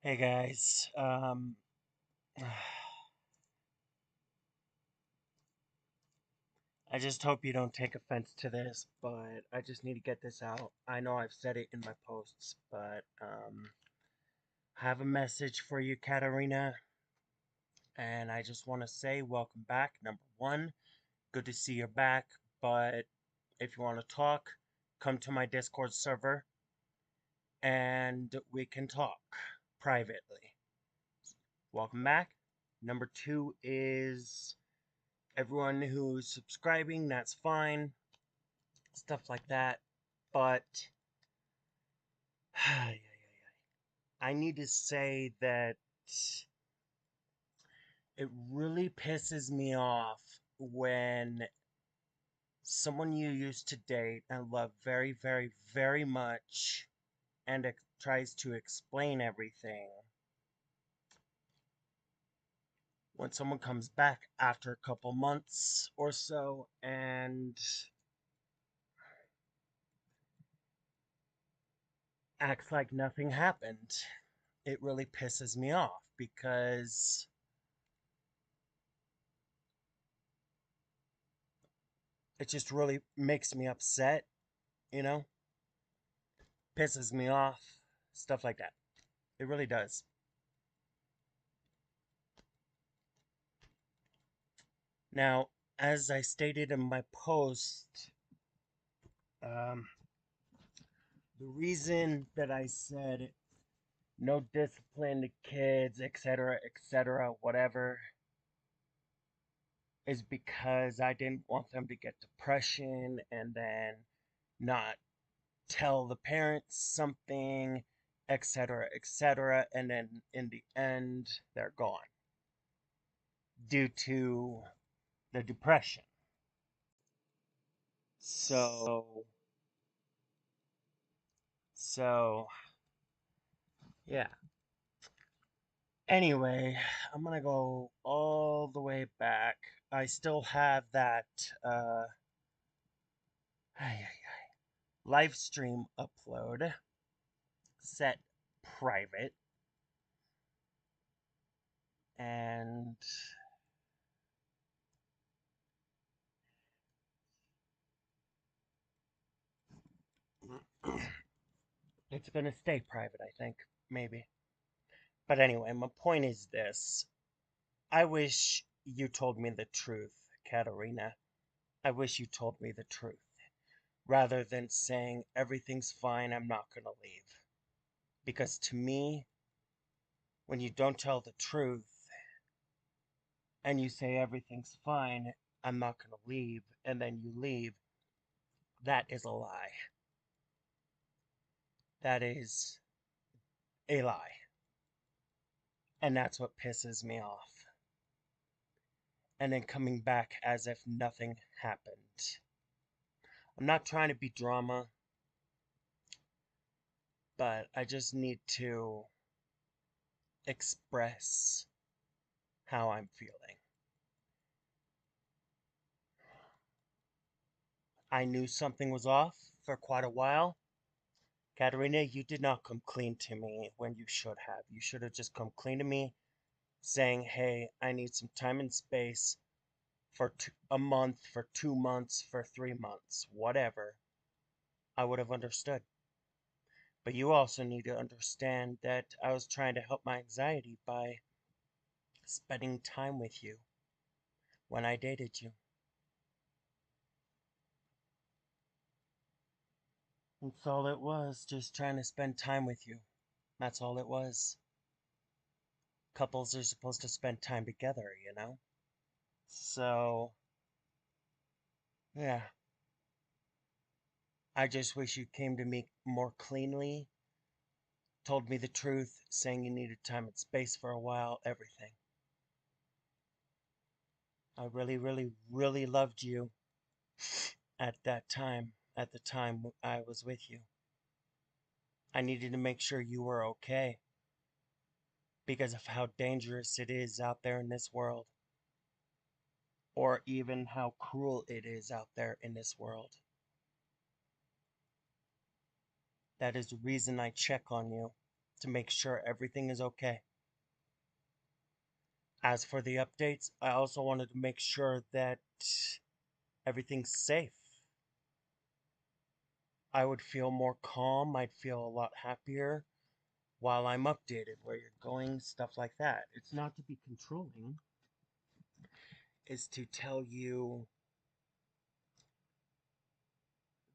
Hey guys, I just hope you don't take offense to this, but I just need to get this out. I know I've said it in my posts, but I have a message for you, Katarina, and I just want to say welcome back. Number one, good to see you're back, but if you want to talk, come to my Discord server and we can talk privately. Welcome back. Number two is everyone who's subscribing, that's fine, stuff like that. But I need to say that it really pisses me off when someone you used to date and love very, very, very much and tries to explain everything. When someone comes back after a couple months or so and acts like nothing happened, it really pisses me off because it just really makes me upset, you know? Pisses me off, stuff like that. It really does. Now, as I stated in my post, um, the reason that I said no discipline to kids, etc., whatever, is because I didn't want them to get depression and then not tell the parents something, etc., and then in the end, they're gone due to the depression. So, so, yeah. Anyway, I'm gonna go all the way back. I still have that live stream upload set private, and it's gonna stay private, I think, maybe. But anyway, my point is this. I wish you told me the truth, Katarina. I wish you told me the truth, rather than saying everything's fine, I'm not gonna leave. Because to me, when you don't tell the truth and you say everything's fine, I'm not gonna leave, and then you leave, that is a lie. That is a lie. And that's what pisses me off. And then coming back as if nothing happened. I'm not trying to be drama, but I just need to express how I'm feeling. I knew something was off for quite a while. Katerina, you did not come clean to me when you should have. You should have just come clean to me saying, hey, I need some time and space for a month, for 2 months, for 3 months, whatever. I would have understood. But you also need to understand that I was trying to help my anxiety by spending time with you when I dated you. That's all it was, just trying to spend time with you. That's all it was. Couples are supposed to spend time together, you know? So, yeah. I just wish you came to me more cleanly, told me the truth, saying you needed time and space for a while, everything. I really, really, really loved you at that time, at the time I was with you. I needed to make sure you were okay because of how dangerous it is out there in this world, or even how cruel it is out there in this world. That is the reason I check on you. to make sure everything is okay. As for the updates, I also wanted to make sure that everything's safe. I would feel more calm, I'd feel a lot happier while I'm updated, where you're going, stuff like that. It's not to be controlling, it's to tell you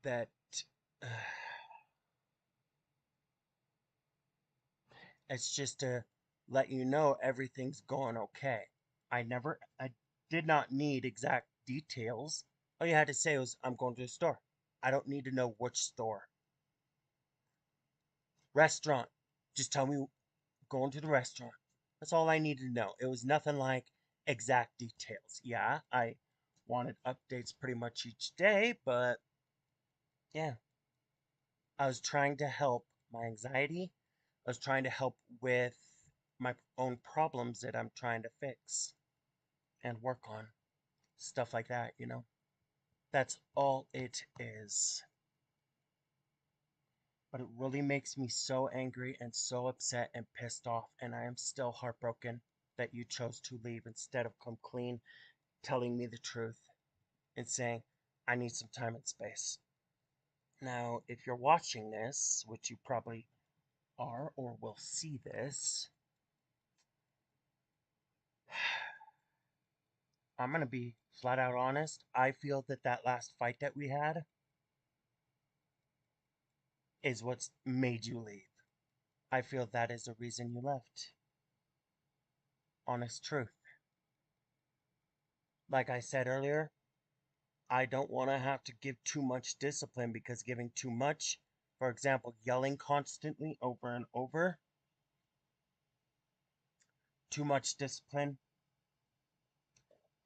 that uh, it's just to let you know everything's going okay. I did not need exact details. All you had to say was, I'm going to the store. I don't need to know which store. Restaurant. Just tell me going to the restaurant. That's all I needed to know. It was nothing like exact details. Yeah, I wanted updates pretty much each day, but yeah, I was trying to help my anxiety. I was trying to help with my own problems that I'm trying to fix and work on. Stuff like that, you know? That's all it is. But it really makes me so angry and so upset and pissed off, and I am still heartbroken that you chose to leave instead of come clean, telling me the truth, and saying, I need some time and space. Now, if you're watching this, which you probably are or will see this, I'm going to be flat out honest. I feel that that last fight that we had is what's made you leave. I feel that is the reason you left. Honest truth. Like I said earlier, I don't want to have to give too much discipline because giving too much, for example, yelling constantly over and over, too much discipline,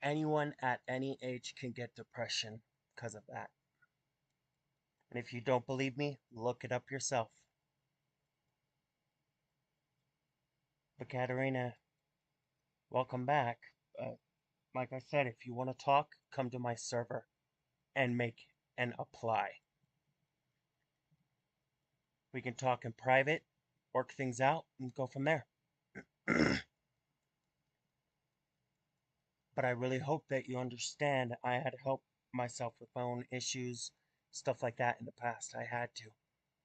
anyone at any age can get depression because of that. And if you don't believe me, look it up yourself. But Katarina, welcome back. Like I said, if you want to talk, come to my server and make and apply. We can talk in private, work things out, and go from there. But I really hope that you understand I had to help myself with my own issues, stuff like that in the past. I had to.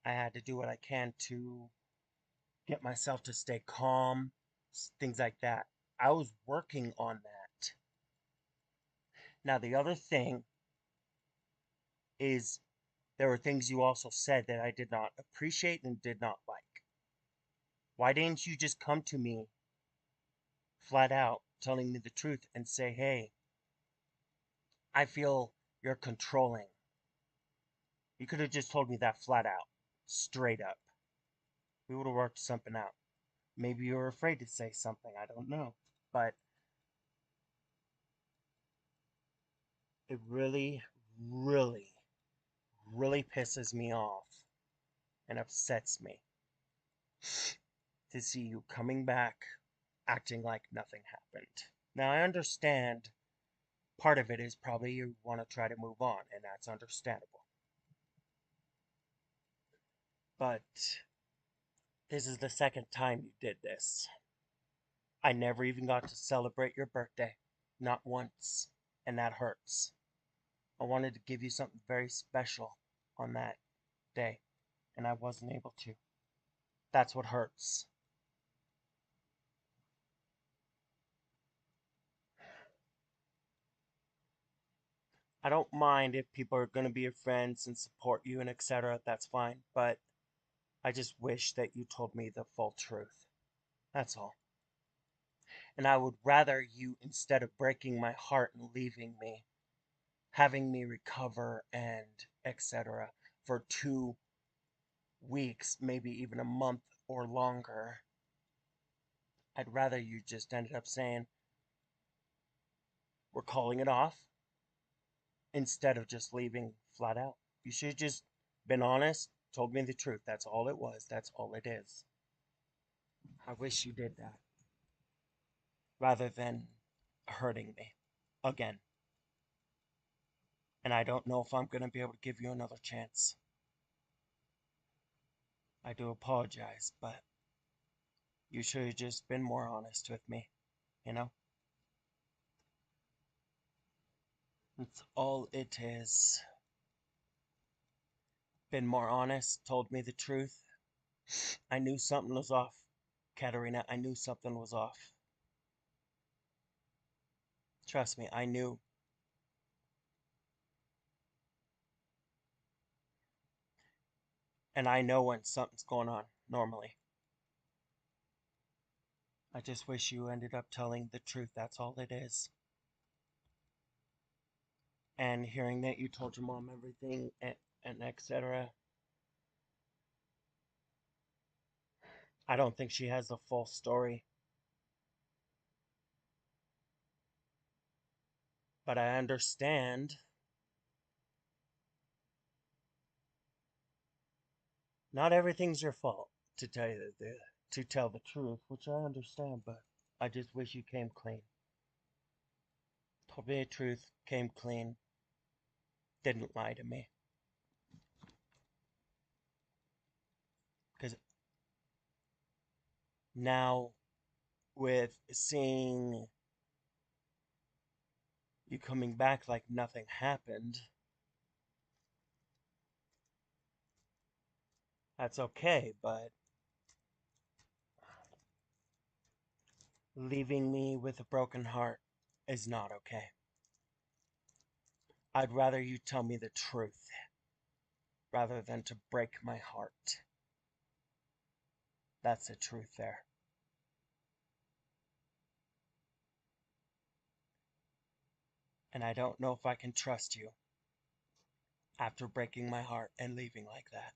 I had to do what I can to get myself to stay calm, things like that. I was working on that. Now, the other thing is there were things you also said that I did not appreciate and did not like. Why didn't you just come to me flat out, telling me the truth and say, hey, I feel you're controlling? You could have just told me that flat out, straight up. We would have worked something out. Maybe you were afraid to say something, I don't know. But it really, really, really pisses me off and upsets me to see you coming back acting like nothing happened. Now, I understand part of it is probably you want to try to move on, and that's understandable. But this is the second time you did this. I never even got to celebrate your birthday. Not once. And that hurts. I wanted to give you something very special on that day, and I wasn't able to. That's what hurts. I don't mind if people are going to be your friends and support you and etc. That's fine, but I just wish that you told me the full truth. That's all. And I would rather you, instead of breaking my heart and leaving me, having me recover and etc. for 2 weeks, maybe even a month or longer, I'd rather you just ended up saying, we're calling it off, instead of just leaving flat out. You should have just been honest, told me the truth. That's all it was. That's all it is. I wish you did that rather than hurting me again. And I don't know if I'm going to be able to give you another chance. I do apologize, but You should have just been more honest with me, you know? That's all it is. Been more honest, told me the truth. I knew something was off, Katarina. I knew something was off. Trust me, I knew. And I know when something's going on, normally. I just wish you ended up telling the truth, that's all it is. And hearing that you told your mom everything and etc. I don't think she has the full story. But I understand. Not everything's your fault, to tell you to tell the truth, which I understand, but I just wish you came clean. Told me the truth, came clean, didn't lie to me. Because now, with seeing you coming back like nothing happened, that's okay, but leaving me with a broken heart is not okay. I'd rather you tell me the truth rather than to break my heart. That's the truth there. And I don't know if I can trust you after breaking my heart and leaving like that.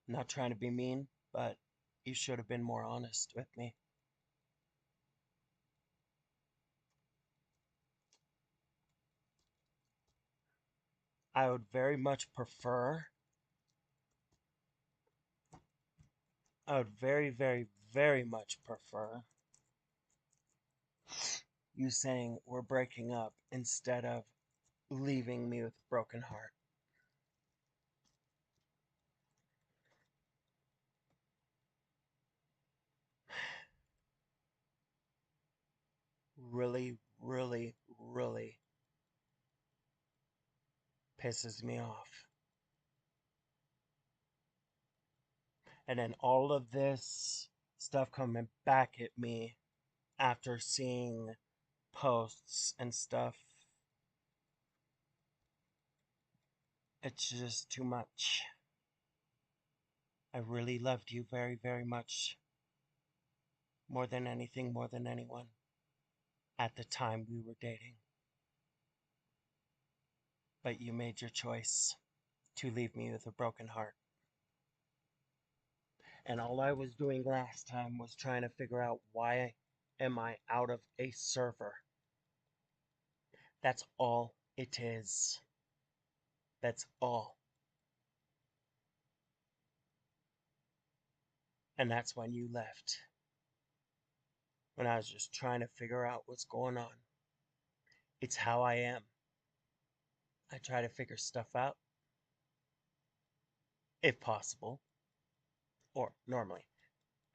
I'm not trying to be mean, but you should have been more honest with me. I would very much prefer, I would very much prefer you saying we're breaking up instead of leaving me with a broken heart. Really pisses me off. And then all of this stuff coming back at me after seeing posts and stuff. It's just too much. I really loved you very much. More than anything, more than anyone. At the time we were dating. But you made your choice to leave me with a broken heart. And all I was doing last time was trying to figure out why am I out of a server. That's all it is. That's all. And that's when you left. When I was just trying to figure out what's going on. It's how I am. I try to figure stuff out, if possible, or normally.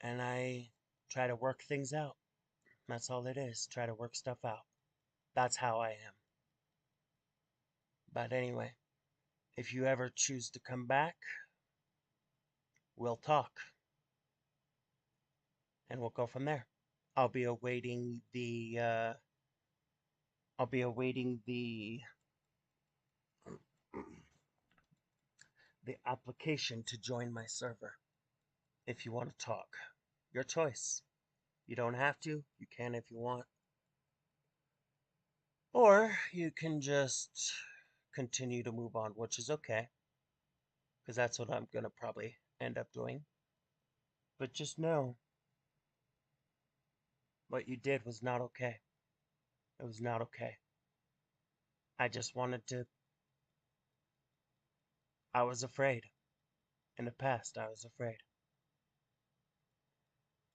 And I try to work things out. That's all it is. Try to work stuff out. That's how I am. But anyway, if you ever choose to come back, we'll talk. And we'll go from there. I'll be awaiting the I'll be awaiting the application to join my server. If you want to talk. Your choice. You don't have to. You can if you want. Or you can just continue to move on, which is okay. Because that's what I'm going to probably end up doing. But just know what you did was not okay. It was not okay. I just wanted to. I was afraid. In the past, I was afraid.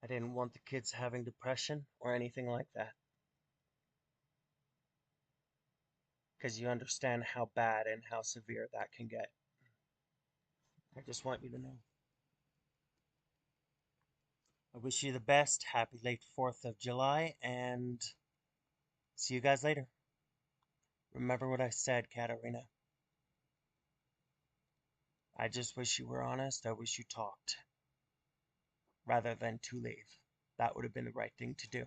I didn't want the kids having depression or anything like that. Because you understand how bad and how severe that can get. I just want you to know. I wish you the best. Happy late 4th of July, and see you guys later. Remember what I said, Katarina. I just wish you were honest. I wish you talked rather than to leave. That would have been the right thing to do.